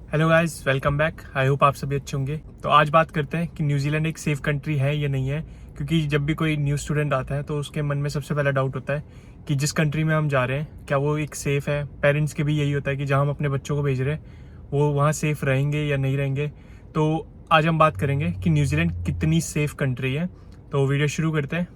Hello guys, welcome back. I hope आप सभी अच्छे होंगे। तो आज बात करते हैं कि न्यूजीलैंड एक सेफ कंट्री है या नहीं है। क्योंकि जब भी कोई न्यू स्टूडेंट आता है तो उसके मन में सबसे पहला डाउट होता है कि जिस कंट्री में हम जा रहे हैं क्या वो एक सेफ़ है। पेरेंट्स के भी यही होता है कि जहाँ हम अपने बच्चों को भेज रहे हैं वो वहाँ सेफ़ रहेंगे या नहीं रहेंगे। तो आज हम बात करेंगे कि न्यूजीलैंड कितनी सेफ़ कंट्री है। तो वीडियो शुरू करते हैं।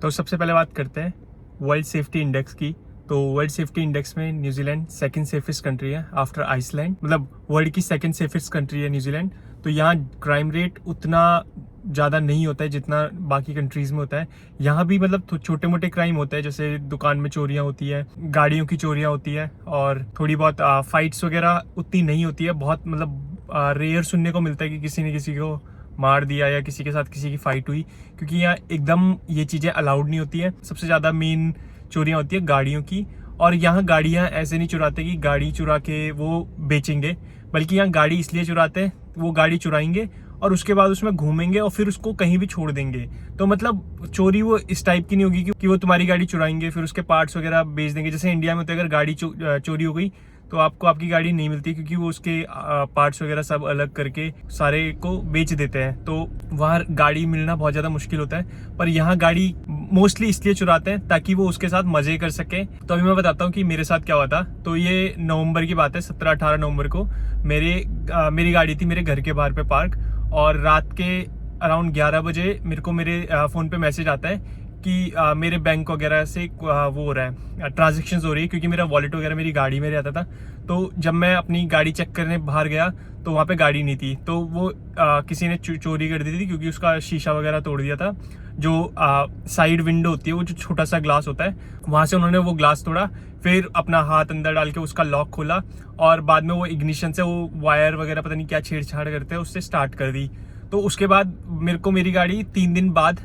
तो सबसे पहले बात करते हैं वर्ल्ड सेफ्टी इंडेक्स की। तो वर्ल्ड सेफ्टी इंडेक्स में न्यूजीलैंड सेकंड सेफेस्ट कंट्री है आफ्टर आइसलैंड। मतलब वर्ल्ड की सेकंड सेफेस्ट कंट्री है न्यूजीलैंड। तो यहाँ क्राइम रेट उतना ज़्यादा नहीं होता है जितना बाकी कंट्रीज़ में होता है। यहाँ भी मतलब छोटे मोटे क्राइम होते हैं, जैसे दुकान में चोरियाँ होती है, गाड़ियों की चोरियाँ होती है और थोड़ी बहुत फाइट्स वगैरह उतनी नहीं होती है। बहुत मतलब रेयर सुनने को मिलता है कि किसी ने किसी को मार दिया या किसी के साथ किसी की फाइट हुई, क्योंकि यहाँ एकदम ये चीज़ें अलाउड नहीं होती है। सबसे ज़्यादा मेन चोरियाँ होती है गाड़ियों की। और यहाँ गाड़ियाँ ऐसे नहीं चुराते कि गाड़ी चुरा के वो बेचेंगे, बल्कि यहाँ गाड़ी इसलिए चुराते हैं, वो गाड़ी चुराएंगे और उसके बाद उसमें घूमेंगे और फिर उसको कहीं भी छोड़ देंगे। तो मतलब चोरी वो इस टाइप की नहीं होगी कि वो तुम्हारी गाड़ी चुराएंगे फिर उसके पार्ट्स वगैरह बेच देंगे। जैसे इंडिया में तो अगर गाड़ी चोरी हो गई तो आपको आपकी गाड़ी नहीं मिलती, क्योंकि वो उसके पार्ट्स वगैरह सब अलग करके सारे को बेच देते हैं। तो वहाँ गाड़ी मिलना बहुत ज़्यादा मुश्किल होता है। पर यहाँ गाड़ी मोस्टली इसलिए चुराते हैं ताकि वो उसके साथ मज़े कर सके। तो अभी मैं बताता हूँ कि मेरे साथ क्या हुआ था। तो ये नवंबर की बात है, 17-18 नवंबर को मेरी गाड़ी थी मेरे घर के बाहर पे पार्क। और रात के अराउंड 11 बजे मेरे को मेरे फ़ोन पे मैसेज आता है कि मेरे बैंक वगैरह से वो हो रहा है, ट्रांजेक्शन्स हो रही है, क्योंकि मेरा वॉलेट वगैरह मेरी गाड़ी में रहता था। तो जब मैं अपनी गाड़ी चेक करने बाहर गया तो वहाँ पे गाड़ी नहीं थी। तो वो किसी ने चोरी कर दी थी, क्योंकि उसका शीशा वगैरह तोड़ दिया था। जो साइड विंडो होती है, वो जो छोटा सा ग्लास होता है, वहाँ से उन्होंने वो ग्लास तोड़ा, फिर अपना हाथ अंदर डाल के उसका लॉक खोला और बाद में वो इग्निशन से वो वायर वगैरह पता नहीं क्या छेड़छाड़ करते हैं उससे स्टार्ट कर दी। तो उसके बाद मेरे को मेरी गाड़ी 3 दिन बाद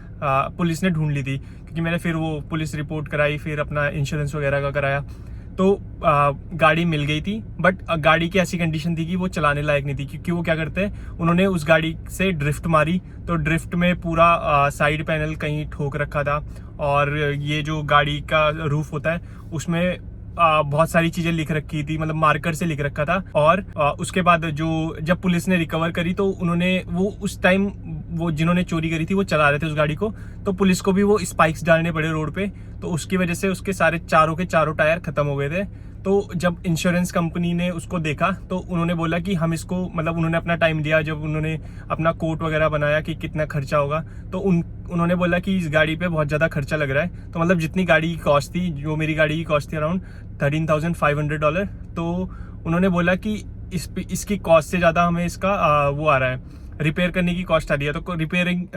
पुलिस ने ढूंढ ली थी, क्योंकि मैंने फिर वो पुलिस रिपोर्ट कराई, फिर अपना इंश्योरेंस वगैरह का कराया। तो गाड़ी मिल गई थी, बट गाड़ी की ऐसी कंडीशन थी कि वो चलाने लायक नहीं थी। क्योंकि वो क्या करते हैं, उन्होंने उस गाड़ी से ड्रिफ्ट मारी, तो ड्रिफ्ट में पूरा साइड पैनल कहीं ठोक रखा था। और ये जो गाड़ी का रूफ होता है उसमें बहुत सारी चीजें लिख रखी थी, मतलब मार्कर से लिख रखा था। और उसके बाद जब पुलिस ने रिकवर करी तो उन्होंने वो उस टाइम वो जिन्होंने चोरी करी थी वो चला रहे थे उस गाड़ी को, तो पुलिस को भी वो स्पाइक्स डालने पड़े रोड पे। तो उसकी वजह से उसके सारे चारों के चारों टायर खत्म हो गए थे। तो जब इंश्योरेंस कंपनी ने उसको देखा तो उन्होंने बोला कि हम इसको, मतलब उन्होंने अपना टाइम दिया, जब उन्होंने अपना कोट वगैरह बनाया कि कितना खर्चा होगा, तो उन्होंने बोला कि इस गाड़ी पे बहुत ज़्यादा खर्चा लग रहा है। तो मतलब जितनी गाड़ी की कॉस्ट थी, जो मेरी गाड़ी की कॉस्ट थी अराउंड $13,500, तो उन्होंने बोला कि इसकी कॉस्ट से ज़्यादा हमें इसका वो आ रहा है, रिपेयर करने की कॉस्ट आ रही है। तो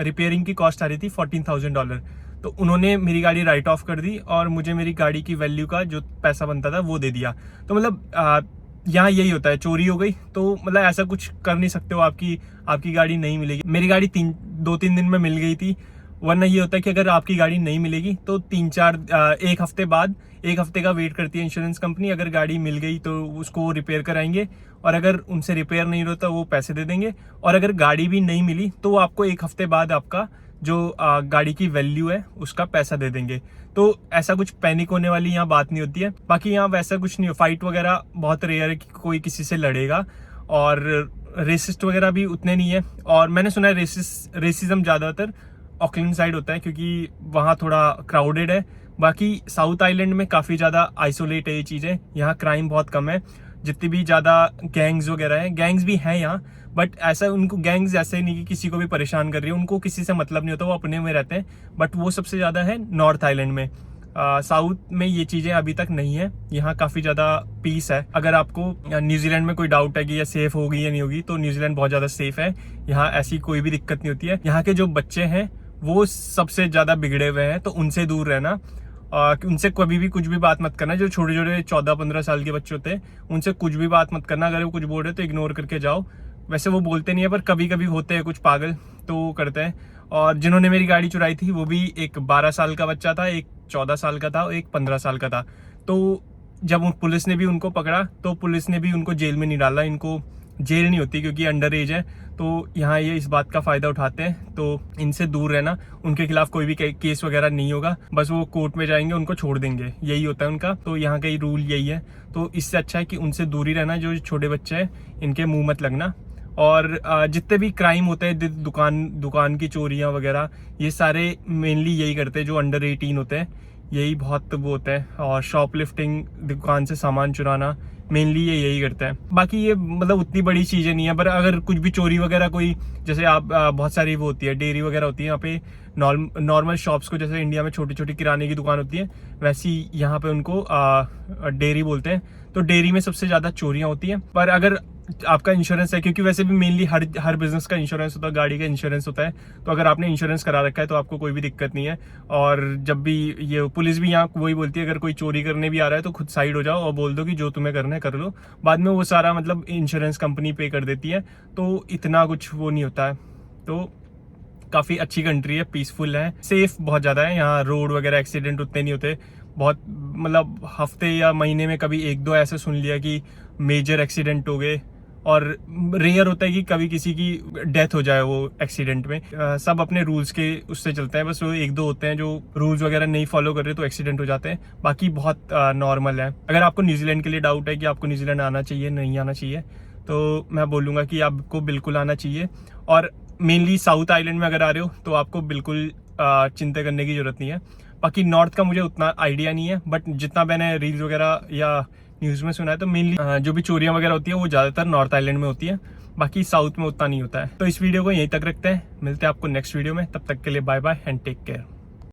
रिपेयरिंग की कॉस्ट आ रही थी $14,000। तो उन्होंने मेरी गाड़ी राइट ऑफ कर दी और मुझे मेरी गाड़ी की वैल्यू का जो पैसा बनता था वो दे दिया। तो मतलब यहाँ यही होता है, चोरी हो गई तो मतलब ऐसा कुछ कर नहीं सकते हो, आपकी गाड़ी नहीं मिलेगी। मेरी गाड़ी 2-3 दिन में मिल गई थी। वरना ये होता है कि अगर आपकी गाड़ी नहीं मिलेगी तो 1 हफ्ते बाद, 1 हफ्ते का वेट करती है इंश्योरेंस कंपनी। अगर गाड़ी मिल गई तो उसको रिपेयर कराएंगे, और अगर उनसे रिपेयर नहीं होता वो पैसे दे देंगे। और अगर गाड़ी भी नहीं मिली तो वो आपको 1 हफ्ते बाद आपका जो गाड़ी की वैल्यू है उसका पैसा दे देंगे। तो ऐसा कुछ पैनिक होने वाली यहाँ बात नहीं होती है। बाकी यहाँ वैसा कुछ नहीं हो, फाइट वगैरह बहुत रेयर है कि कोई किसी से लड़ेगा। और रेसिस्ट वगैरह भी उतने नहीं है। और मैंने सुना है रेसिज्म ज़्यादातर ऑकलैंड साइड होता है, क्योंकि वहाँ थोड़ा क्राउडेड है। बाकी साउथ आइलैंड में काफ़ी ज़्यादा आइसोलेट है ये चीज़ें। यहाँ क्राइम बहुत कम है। जितनी भी ज़्यादा गैंग्स वगैरह हैं, गैंग्स भी हैं यहाँ, बट ऐसा उनको गैंग्स ऐसे नहीं कि किसी को भी परेशान कर रही है, उनको किसी से मतलब नहीं होता, वो अपने में रहते हैं। बट वो सबसे ज़्यादा है नॉर्थ आइलैंड में। साउथ में ये चीज़ें अभी तक नहीं है। यहाँ काफ़ी ज़्यादा पीस है। अगर आपको न्यूजीलैंड में कोई डाउट है कि ये सेफ़ होगी या नहीं होगी, तो न्यूजीलैंड बहुत ज़्यादा सेफ़ है। यहाँ ऐसी कोई भी दिक्कत नहीं होती है। यहाँ के जो बच्चे हैं वो सबसे ज़्यादा बिगड़े हुए हैं, तो उनसे दूर रहना। उनसे कभी भी कुछ भी बात मत करना। जो छोटे छोटे 14-15 साल के बच्चे होते हैं उनसे कुछ भी बात मत करना। अगर वो कुछ बोल रहे तो इग्नोर करके जाओ। वैसे वो बोलते नहीं है, पर कभी कभी होते हैं कुछ पागल, तो वो करते हैं। और जिन्होंने मेरी गाड़ी चुराई थी वो भी एक 12 साल का बच्चा था, एक 14 साल का था और एक 15 साल का था। तो जब पुलिस ने भी उनको पकड़ा तो पुलिस ने भी उनको जेल में नहीं डाला, इनको जेल नहीं होती क्योंकि अंडर एज है, तो यहाँ ये इस बात का फ़ायदा उठाते हैं। तो इनसे दूर रहना, उनके खिलाफ कोई भी केस वगैरह नहीं होगा, बस वो कोर्ट में जाएंगे, उनको छोड़ देंगे, यही होता है उनका। तो यहाँ का ही रूल यही है। तो इससे अच्छा है कि उनसे दूर ही रहना, जो छोटे बच्चे हैं इनके मुंह मत लगना। और जितने भी क्राइम होते हैं, दुकान की चोरियाँ वगैरह, ये सारे मेनली यही करते हैं जो अंडर 18 होते हैं, यही बहुत वो होता है। और शॉपलिफ्टिंग, दुकान से सामान चुराना, मेनली ये यही करता है। बाकी ये मतलब उतनी बड़ी चीज़ें नहीं है, पर अगर कुछ भी चोरी वगैरह कोई, जैसे आप बहुत सारी वो होती है, डेयरी वगैरह होती है यहाँ पे, नॉर्मल शॉप्स को जैसे इंडिया में छोटी छोटी किराने की दुकान होती है, वैसी यहाँ पे उनको डेयरी बोलते हैं। तो डेयरी में सबसे ज़्यादा चोरियाँ होती हैं। पर अगर आपका इंश्योरेंस है, क्योंकि वैसे भी मेनली हर बिजनेस का इंश्योरेंस होता है, गाड़ी का इंश्योरेंस होता है, तो अगर आपने इंश्योरेंस करा रखा है तो आपको कोई भी दिक्कत नहीं है। और जब भी ये पुलिस भी यहाँ वही बोलती है, अगर कोई चोरी करने भी आ रहा है तो खुद साइड हो जाओ और बोल दो कि जो तुम्हें करना है कर लो, बाद में वो सारा मतलब इंश्योरेंस कंपनी पे कर देती है, तो इतना कुछ वो नहीं होता है। तो काफ़ी अच्छी कंट्री है, पीसफुल है, सेफ बहुत ज़्यादा है यहाँ। रोड वगैरह एक्सीडेंट उतने नहीं होते, बहुत मतलब हफ्ते या महीने में कभी 1-2 ऐसे सुन लिया कि मेजर एक्सीडेंट हो गए, और रेयर होता है कि कभी किसी की डेथ हो जाए वो एक्सीडेंट में। सब अपने रूल्स के उससे चलते हैं, बस वो 1-2 होते हैं जो रूल्स वगैरह नहीं फॉलो कर रहे तो एक्सीडेंट हो जाते हैं, बाकी बहुत नॉर्मल है। अगर आपको न्यूजीलैंड के लिए डाउट है कि आपको न्यूजीलैंड आना चाहिए नहीं आना चाहिए, तो मैं बोलूँगा कि आपको बिल्कुल आना चाहिए। और मेनली साउथ आइलैंड में अगर आ रहे हो तो आपको बिल्कुल चिंता करने की ज़रूरत नहीं है। बाकी नॉर्थ का मुझे उतना आइडिया नहीं है, बट जितना मैंने रील्स वगैरह या न्यूज़ में सुना है तो मेनली जो भी चोरियां वगैरह होती है वो ज़्यादातर नॉर्थ आइलैंड में होती है, बाकी साउथ में उतना नहीं होता है। तो इस वीडियो को यहीं तक रखते हैं, मिलते हैं आपको नेक्स्ट वीडियो में, तब तक के लिए bye bye and take care.